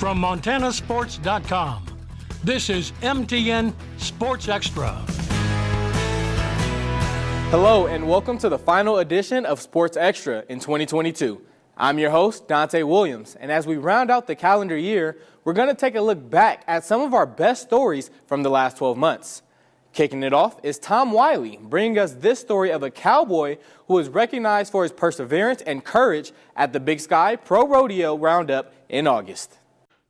From MontanaSports.com, this is MTN Sports Extra. Hello and welcome to the final edition of Sports Extra in 2022. I'm your host, Dante Williams, and as we round out the calendar year, we're going to take a look back at some of our best stories from the last 12 months. Kicking it off is Tom Wiley, bringing us this story of a cowboy who is recognized for his perseverance and courage at the Big Sky Pro Rodeo Roundup in August.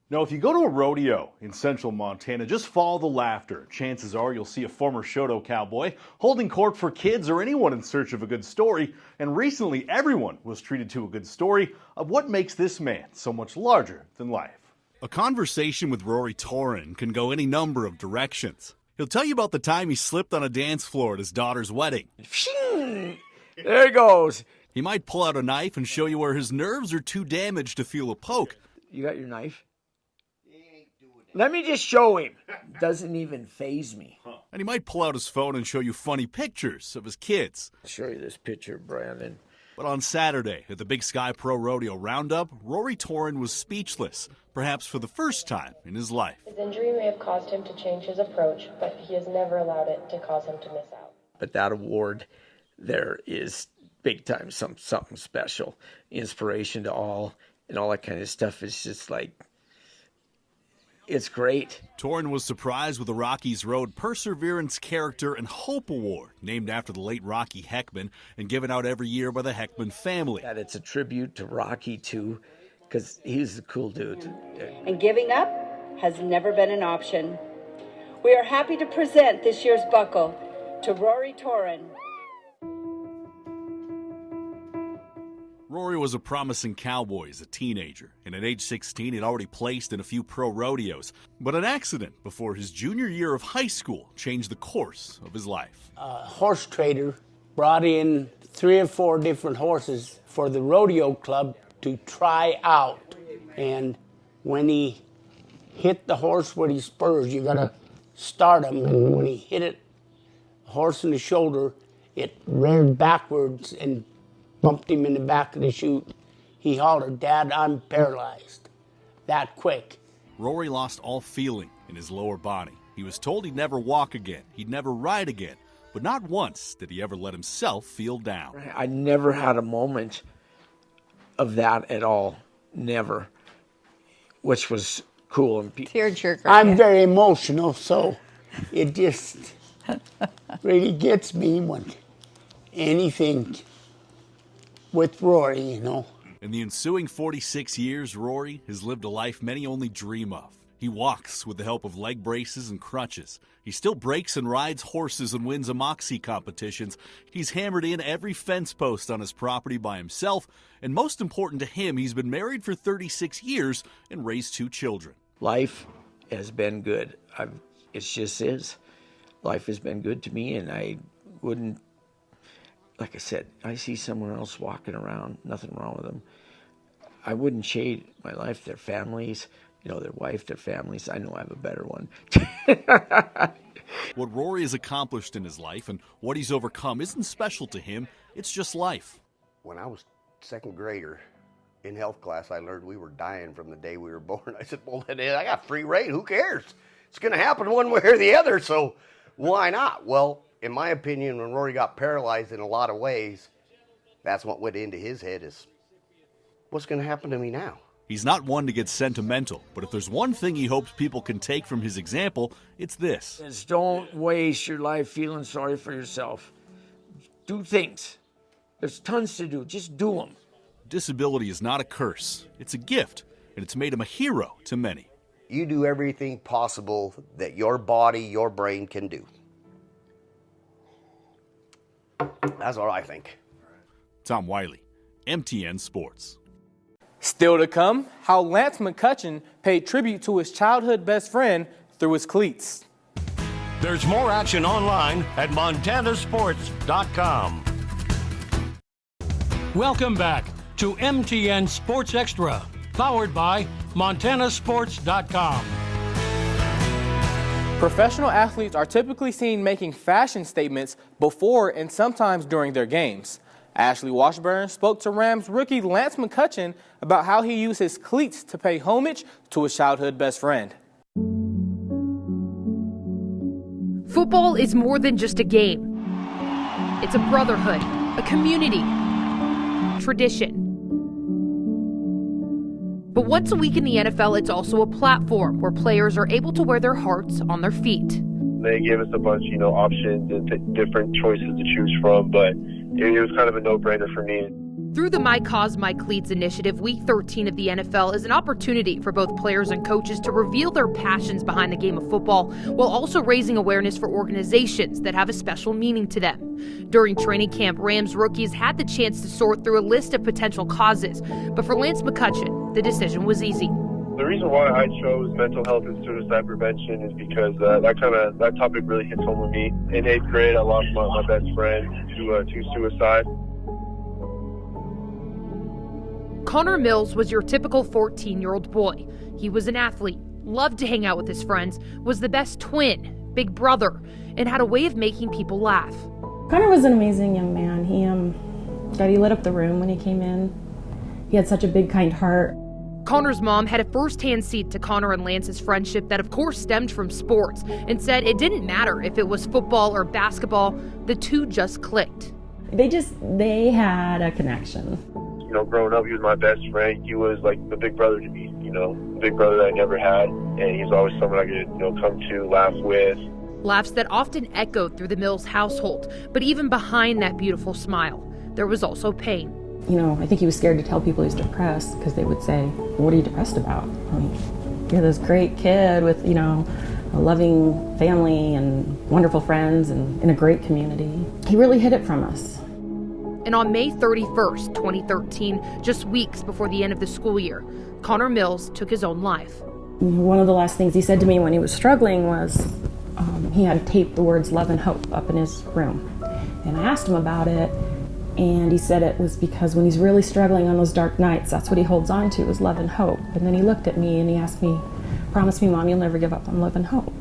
Now, if you go to a rodeo in central Montana, just follow the laughter. Chances are you'll see a former Shoto cowboy holding court for kids or anyone in search of a good story. And recently, everyone was treated to a good story of what makes this man so much larger than life. A conversation with Rory Torin can go any number of directions. He'll tell you about the time he slipped on a dance floor at his daughter's wedding. There he goes. He might pull out a knife and show you where his nerves are too damaged to feel a poke. You got your knife? Let me just show him. Doesn't even faze me. And he might pull out his phone and show you funny pictures of his kids. I'll show you this picture, Brandon. But on Saturday at the Big Sky Pro Rodeo Roundup, Rory Torin was speechless, perhaps for the first time in his life. His injury may have caused him to change his approach, but he has never allowed it to cause him to miss out. But that award, there is big time something special. Inspiration to all and all that kind of stuff is just like, it's great. Torin was surprised with the Rockies Road Perseverance, Character, and Hope Award, named after the late Rocky Heckman and given out every year by the Heckman family. That it's a tribute to Rocky, too, because he's a cool dude. And giving up has never been an option. We are happy to present this year's buckle to Rory Torin. Rory was a promising cowboy as a teenager, and at age 16 he'd already placed in a few pro rodeos. But an accident before his junior year of high school changed the course of his life. A horse trader brought in 3 or 4 different horses for the rodeo club to try out. And when he hit the horse with his spurs, you gotta start him, and when he hit it, the horse in the shoulder, it reared backwards and bumped him in the back of the chute. He hollered, "Dad, I'm paralyzed." That quick. Rory lost all feeling in his lower body. He was told he'd never walk again, he'd never ride again, but not once did he ever let himself feel down. I never had a moment of that at all. Never. Which was cool. And Tearjerker. I'm very emotional, so it just really gets me when anything with Rory, you know. In the ensuing 46 years, Rory has lived a life many only dream of. He walks with the help of leg braces and crutches. He still breaks and rides horses and wins Amoxie competitions. He's hammered in every fence post on his property by himself. And most important to him, he's been married for 36 years and raised 2 children. Life has been good. It just is. Life has been good to me, and I wouldn't, like I said, I see someone else walking around, nothing wrong with them. I wouldn't shade my life, their families, their wife, their families. I know I have a better one. What Rory has accomplished in his life and what he's overcome isn't special to him, it's just life. When I was second grader in health class, I learned we were dying from the day we were born. I said, well, I got free reign, who cares? It's going to happen one way or the other, so why not? Well, in my opinion, when Rory got paralyzed in a lot of ways, that's what went into his head is, what's going to happen to me now? He's not one to get sentimental, but if there's one thing he hopes people can take from his example, it's this. Just don't waste your life feeling sorry for yourself. Do things. There's tons to do. Just do them. Disability is not a curse. It's a gift, and it's made him a hero to many. You do everything possible that your body, your brain can do. That's what I think. Tom Wiley, MTN Sports. Still to come, how Lance McCutcheon paid tribute to his childhood best friend through his cleats. There's more action online at MontanaSports.com. Welcome back to MTN Sports Extra, powered by MontanaSports.com. Professional athletes are typically seen making fashion statements before and sometimes during their games. Ashley Washburn spoke to Rams rookie Lance McCutcheon about how he used his cleats to pay homage to his childhood best friend. Football is more than just a game. It's a brotherhood, a community, tradition. But once a week in the NFL, it's also a platform where players are able to wear their hearts on their feet. They gave us a bunch, options and different choices to choose from, but it was kind of a no-brainer for me. Through the My Cause, My Cleats initiative, Week 13 of the NFL is an opportunity for both players and coaches to reveal their passions behind the game of football, while also raising awareness for organizations that have a special meaning to them. During training camp, Rams rookies had the chance to sort through a list of potential causes, but for Lance McCutcheon, the decision was easy. The reason why I chose mental health and suicide prevention is because that topic really hits home with me. In 8th grade, I lost my best friend to suicide. Connor Mills was your typical 14-year-old boy. He was an athlete, loved to hang out with his friends, was the best twin, big brother, and had a way of making people laugh. Connor was an amazing young man. He lit up the room when he came in. He had such a big, kind heart. Connor's mom had a first-hand seat to Connor and Lance's friendship that of course stemmed from sports, and said it didn't matter if it was football or basketball, the two just clicked. They had a connection. Growing up, he was my best friend. He was like the big brother to me, the big brother that I never had, and he's always someone I could, come to, laugh with. Laughs that often echoed through the Mills household, but even behind that beautiful smile, there was also pain. I think he was scared to tell people he was depressed because they would say, what are you depressed about? You're this great kid with, a loving family and wonderful friends and in a great community. He really hid it from us. And on May 31st, 2013, just weeks before the end of the school year, Connor Mills took his own life. One of the last things he said to me when he was struggling was he had taped the words love and hope up in his room. And I asked him about it, and he said it was because when he's really struggling on those dark nights, that's what he holds on to, is love and hope. And then he looked at me and he asked me, promise me, Mom, you'll never give up on love and hope.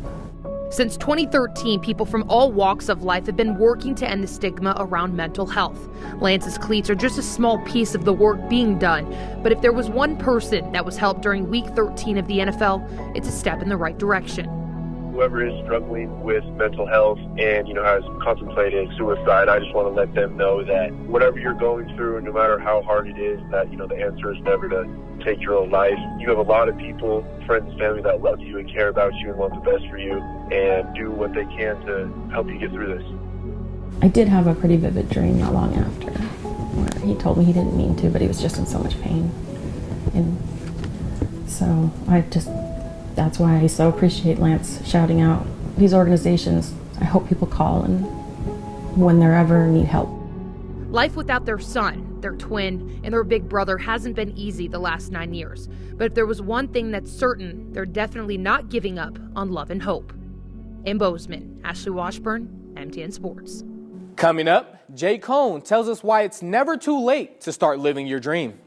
Since 2013, people from all walks of life have been working to end the stigma around mental health. Lance's cleats are just a small piece of the work being done, but if there was one person that was helped during Week 13 of the NFL, it's a step in the right direction. Whoever is struggling with mental health and, has contemplated suicide, I just want to let them know that whatever you're going through, no matter how hard it is, that, the answer is never to take your own life. You have a lot of people, friends and family that love you and care about you and want the best for you and do what they can to help you get through this. I did have a pretty vivid dream not long after where he told me he didn't mean to, but he was just in so much pain. And so that's why I so appreciate Lance shouting out these organizations. I hope people call and when they ever need help. Life without their son, their twin, and their big brother hasn't been easy the last 9 years. But if there was one thing that's certain, they're definitely not giving up on love and hope. In Bozeman, Ashley Washburn, MTN Sports. Coming up, Jay Cone tells us why it's never too late to start living your dream.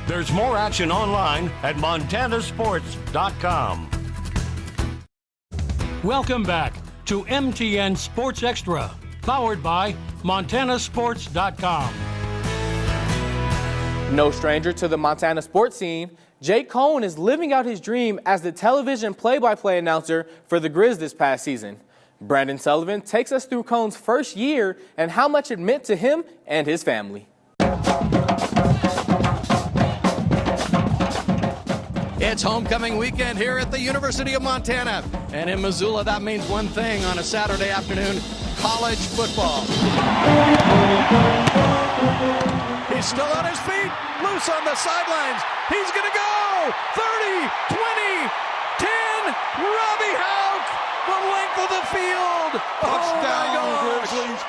There's more action online at montanasports.com. Welcome back to MTN Sports Extra, powered by montanasports.com. No stranger to the Montana sports scene, Jay Cone is living out his dream as the television play-by-play announcer for the Grizz this past season. Brandon Sullivan takes us through Cone's first year and how much it meant to him and his family. It's homecoming weekend here at the University of Montana. And in Missoula, that means one thing on a Saturday afternoon, college football. He's still on his feet, loose on the sidelines. He's going to go 30, 20, 10. Robbie Houck, the length of the field. Touchdown, Grizzlies.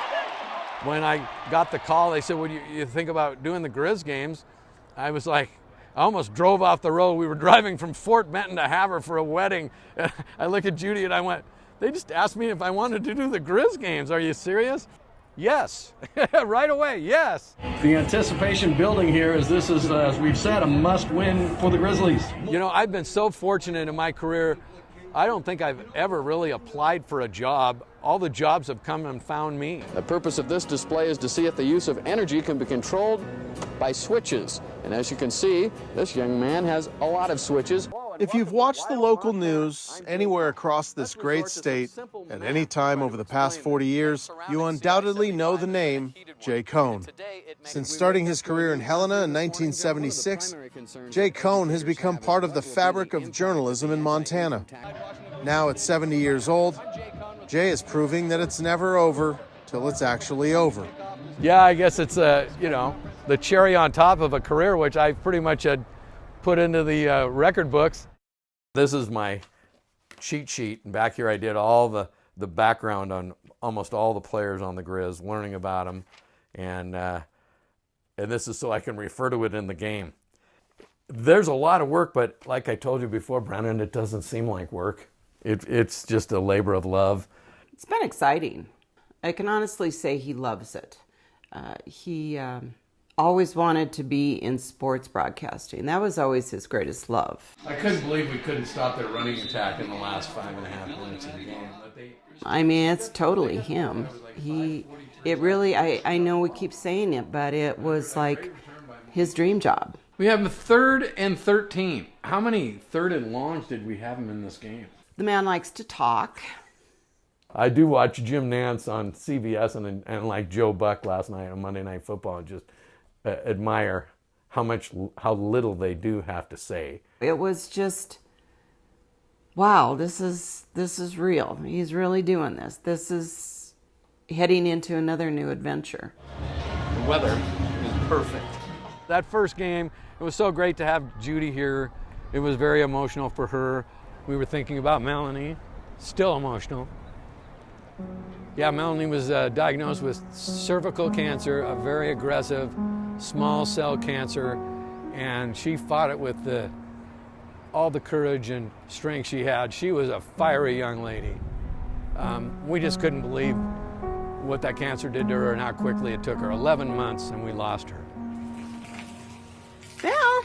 When I got the call, they said, "What do you think about doing the Grizz games?" I was like, I almost drove off the road. We were driving from Fort Benton to Havre for a wedding. I looked at Judy and I went, they just asked me if I wanted to do the Grizz games. Are you serious? Yes. Right away, yes. The anticipation building here is this is, as we've said, a must-win for the Grizzlies. I've been so fortunate in my career I don't think I've ever really applied for a job. All the jobs have come and found me. The purpose of this display is to see if the use of energy can be controlled by switches. And as you can see, this young man has a lot of switches. If you've watched the local news anywhere across this great state at any time over the past 40 years, you undoubtedly know the name Jay Cone. Since starting his career in Helena in 1976, Jay Cone has become part of the fabric of journalism in Montana. Now at 70 years old, Jay is proving that it's never over till it's actually over. Yeah, I guess it's the cherry on top of a career which I pretty much had put into the record books. This is my cheat sheet, and back here I did all the background on almost all the players on the Grizz, learning about them, and this is so I can refer to it in the game. There's a lot of work, but like I told you before, Brennan, it doesn't seem like work. It's just a labor of love. It's been exciting. I can honestly say he loves it. He always wanted to be in sports broadcasting. That was always his greatest love. I couldn't believe we couldn't stop their running attack in the last 5.5 minutes of the game. I mean, it's totally him. It really, I know we keep saying it, but it was like his dream job. We have him 3rd and 13. How many 3rd and longs did we have him in this game? The man likes to talk. I do watch Jim Nance on CBS and like Joe Buck last night on Monday Night Football, and just admire how little they do have to say. It was just, wow, this is real. He's really doing this. This is heading into another new adventure. The weather is perfect. That first game, it was so great to have Judy here. It was very emotional for her. We were thinking about Melanie, still emotional. Yeah, Melanie was diagnosed with cervical cancer, a very aggressive small cell cancer, and she fought it with all the courage and strength she had. She was a fiery young lady. We just couldn't believe what that cancer did to her and how quickly it took her. 11 months and we lost her. Mel!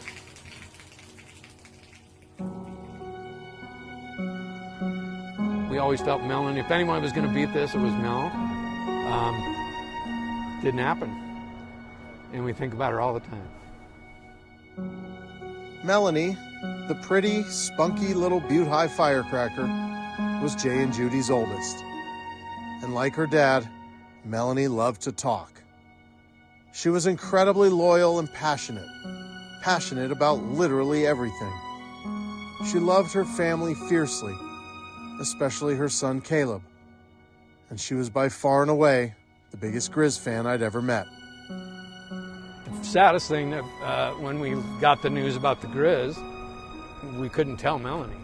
We always felt Melanie, if anyone was going to beat this, it was Mel. Didn't happen. And we think about her all the time. Melanie, the pretty, spunky little Butte High firecracker, was Jay and Judy's oldest. And like her dad, Melanie loved to talk. She was incredibly loyal and passionate about literally everything. She loved her family fiercely, especially her son Caleb. And she was by far and away the biggest Grizz fan I'd ever met. The saddest thing that when we got the news about the Grizz, we couldn't tell Melanie.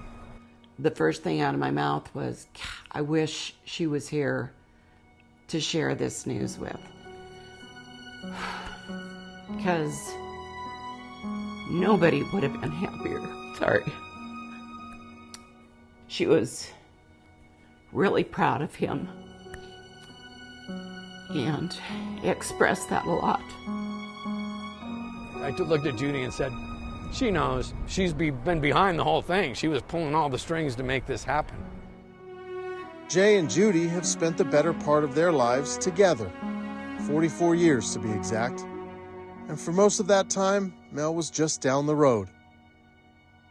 The first thing out of my mouth was, I wish she was here to share this news with. Because nobody would have been happier. Sorry. She was really proud of him and expressed that a lot. I looked at Judy and said, she knows. She's been behind the whole thing. She was pulling all the strings to make this happen. Jay and Judy have spent the better part of their lives together, 44 years to be exact. And for most of that time, Mel was just down the road.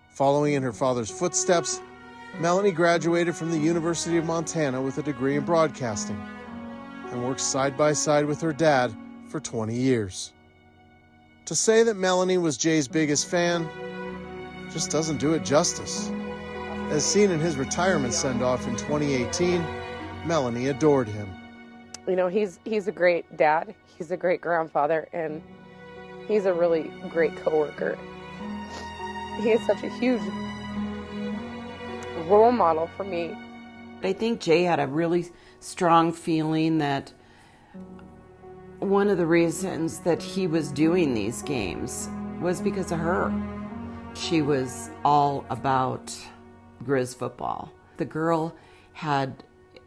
Following in her father's footsteps, Melanie graduated from the University of Montana with a degree in broadcasting and worked side by side with her dad for 20 years. To say that Melanie was Jay's biggest fan just doesn't do it justice. As seen in his retirement send-off in 2018, Melanie adored him. You know, he's a great dad, he's a great grandfather, and he's a really great coworker. He is such a huge role model for me. I think Jay had a really strong feeling that one of the reasons that he was doing these games was because of her. She was all about Grizz football. The girl had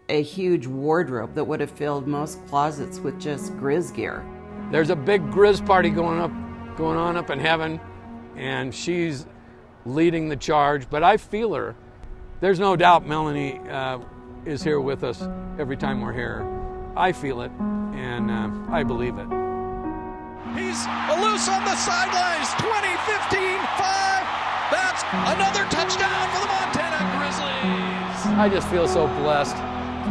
a huge wardrobe that would have filled most closets with just Grizz gear. There's a big Grizz party going on up in heaven, and she's leading the charge, but I feel her. There's no doubt Melanie is here with us every time we're here. I feel it, and I believe it. He's loose on the sidelines. 20, 15, 5. That's another touchdown for the Montana Grizzlies. I just feel so blessed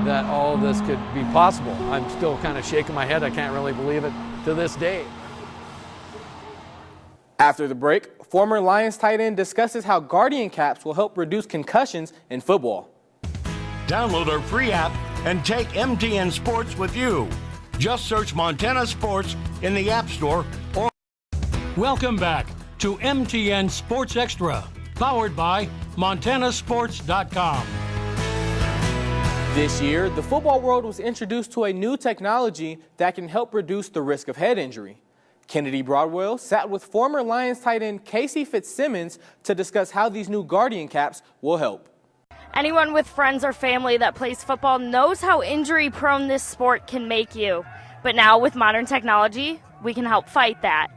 that all this could be possible. I'm still kind of shaking my head. I can't really believe it to this day. After the break, former Lions tight end discusses how Guardian caps will help reduce concussions in football. Download our free app and take MTN Sports with you. Just search Montana Sports in the App Store. Welcome back to MTN Sports Extra, powered by MontanaSports.com. This year, the football world was introduced to a new technology that can help reduce the risk of head injury. Kennedy Broadwell sat with former Lions tight end Casey Fitzsimmons to discuss how these new Guardian caps will help. Anyone with friends or family that plays football knows how injury-prone this sport can make you. But now, with modern technology, we can help fight that.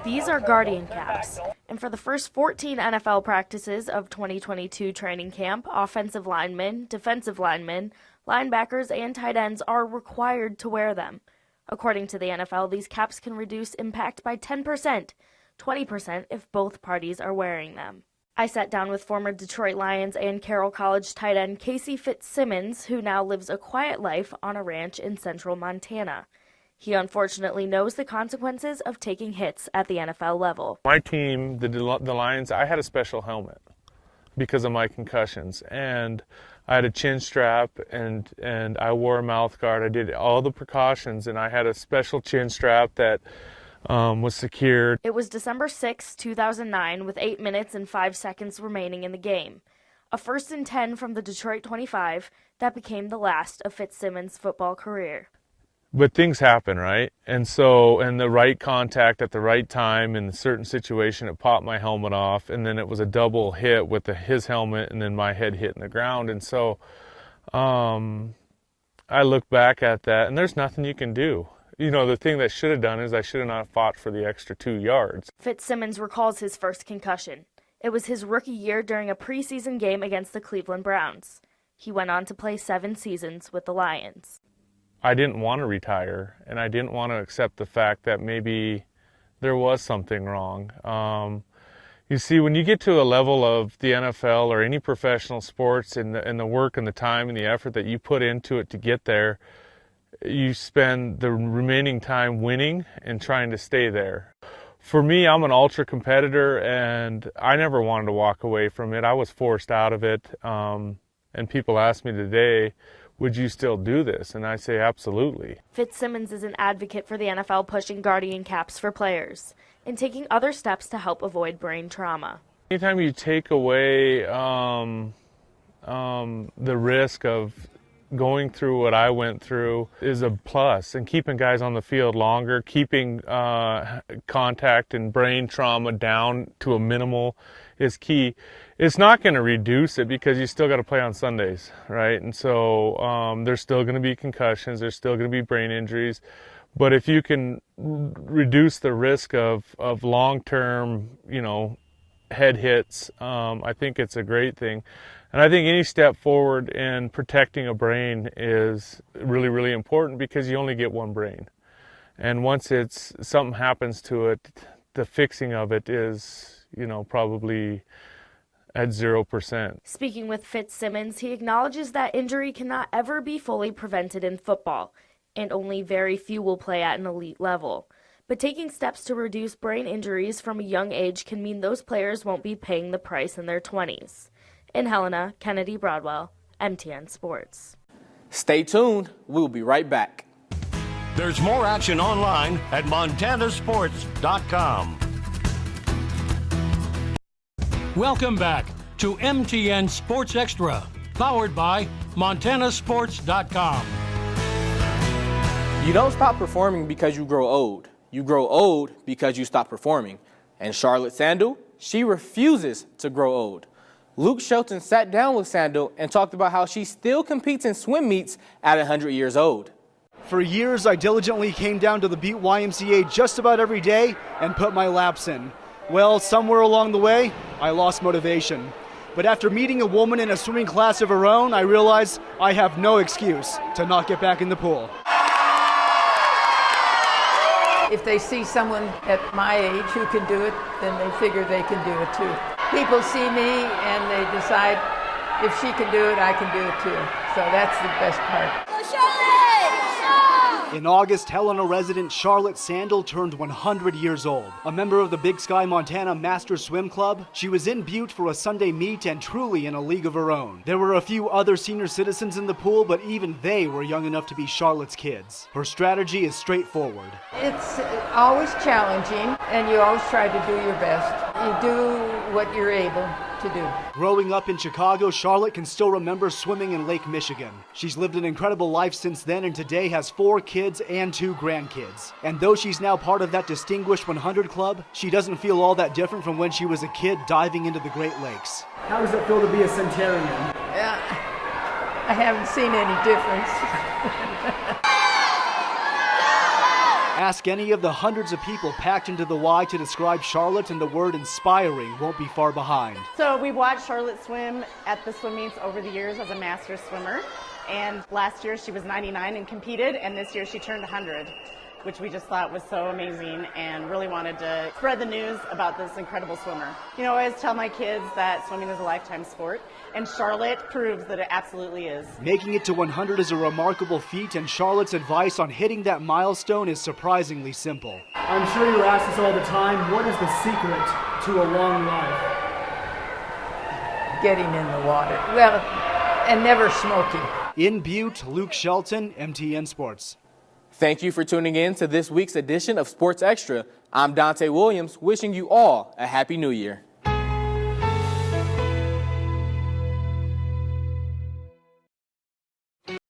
These are Guardian caps, and for the first 14 NFL practices of 2022 training camp, offensive linemen, defensive linemen, linebackers, and tight ends are required to wear them. According to the NFL, these caps can reduce impact by 10%, 20% if both parties are wearing them. I sat down with former Detroit Lions and Carroll College tight end Casey Fitzsimmons, who now lives a quiet life on a ranch in central Montana. He unfortunately knows the consequences of taking hits at the NFL level. My team, the Lions, I had a special helmet because of my concussions, and I had a chin strap and I wore a mouth guard. I did all the precautions, and I had a special chin strap that was secured. It was December 6, 2009, with 8 minutes and 5 seconds remaining in the game. A 1st and 10 from the Detroit 25 that became the last of Fitzsimmons' football career. But things happen, right? And so, and the right contact at the right time in a certain situation, it popped my helmet off, and then it was a double hit with his helmet and then my head hitting the ground. And so I look back at that, and there's nothing you can do. You know, the thing that should have done is I should have not fought for the extra 2 yards. Fitzsimmons recalls his first concussion. It was his rookie year during a preseason game against the Cleveland Browns. He went on to play 7 seasons with the Lions. I didn't want to retire, and I didn't want to accept the fact that maybe there was something wrong. You see, when you get to a level of the NFL or any professional sports and the work and the time and the effort that you put into it to get there, you spend the remaining time winning and trying to stay there. For me, I'm an ultra competitor, and I never wanted to walk away from it. I was forced out of it, and people ask me today, would you still do this? And I say absolutely. Fitzsimmons is an advocate for the NFL pushing Guardian caps for players and taking other steps to help avoid brain trauma. Anytime you take away the risk of going through what I went through is a plus, and keeping guys on the field longer, keeping contact and brain trauma down to a minimal is key. It's not going to reduce it because you still got to play on Sundays, right? And so there's still going to be concussions, there's still going to be brain injuries, but if you can reduce the risk of long-term, head hits, I think it's a great thing. And I think any step forward in protecting a brain is really, really important because you only get one brain. And once something happens to it, the fixing of it is, probably at 0%. Speaking with Fitzsimmons, he acknowledges that injury cannot ever be fully prevented in football, and only very few will play at an elite level. But taking steps to reduce brain injuries from a young age can mean those players won't be paying the price in their 20s. In Helena, Kennedy Broadwell, MTN Sports. Stay tuned. We'll be right back. There's more action online at MontanaSports.com. Welcome back to MTN Sports Extra, powered by MontanaSports.com. You don't stop performing because you grow old. You grow old because you stop performing. And Charlotte Sandel, she refuses to grow old. Luke Shelton sat down with Sandel and talked about how she still competes in swim meets at 100 years old. For years, I diligently came down to the Butte YMCA just about every day and put my laps in. Well, somewhere along the way, I lost motivation. But after meeting a woman in a swimming class of her own, I realized I have no excuse to not get back in the pool. If they see someone at my age who can do it, then they figure they can do it too. People see me and they decide if she can do it, I can do it too. So that's the best part. In August, Helena resident Charlotte Sandel turned 100 years old. A member of the Big Sky, Montana Masters Swim Club, she was in Butte for a Sunday meet and truly in a league of her own. There were a few other senior citizens in the pool, but even they were young enough to be Charlotte's kids. Her strategy is straightforward. It's always challenging, and you always try to do your best. You do what you're able to do. Growing up in Chicago, Charlotte can still remember swimming in Lake Michigan. She's lived an incredible life since then and today has 4 kids and 2 grandkids. And though she's now part of that distinguished 100 club, she doesn't feel all that different from when she was a kid diving into the Great Lakes. How does it feel to be a centenarian? I haven't seen any difference. Ask any of the hundreds of people packed into the Y to describe Charlotte, and the word inspiring won't be far behind. So we watched Charlotte swim at the swim meets over the years as a master swimmer. And last year she was 99 and competed, and this year she turned 100, which we just thought was so amazing and really wanted to spread the news about this incredible swimmer. You know, I always tell my kids that swimming is a lifetime sport, and Charlotte proves that it absolutely is. Making it to 100 is a remarkable feat, and Charlotte's advice on hitting that milestone is surprisingly simple. I'm sure you're asked this all the time, what is the secret to a long life? Getting in the water. Well, and never smoking. In Butte, Luke Shelton, MTN Sports. Thank you for tuning in to this week's edition of Sports Extra. I'm Dante Williams, wishing you all a Happy New Year.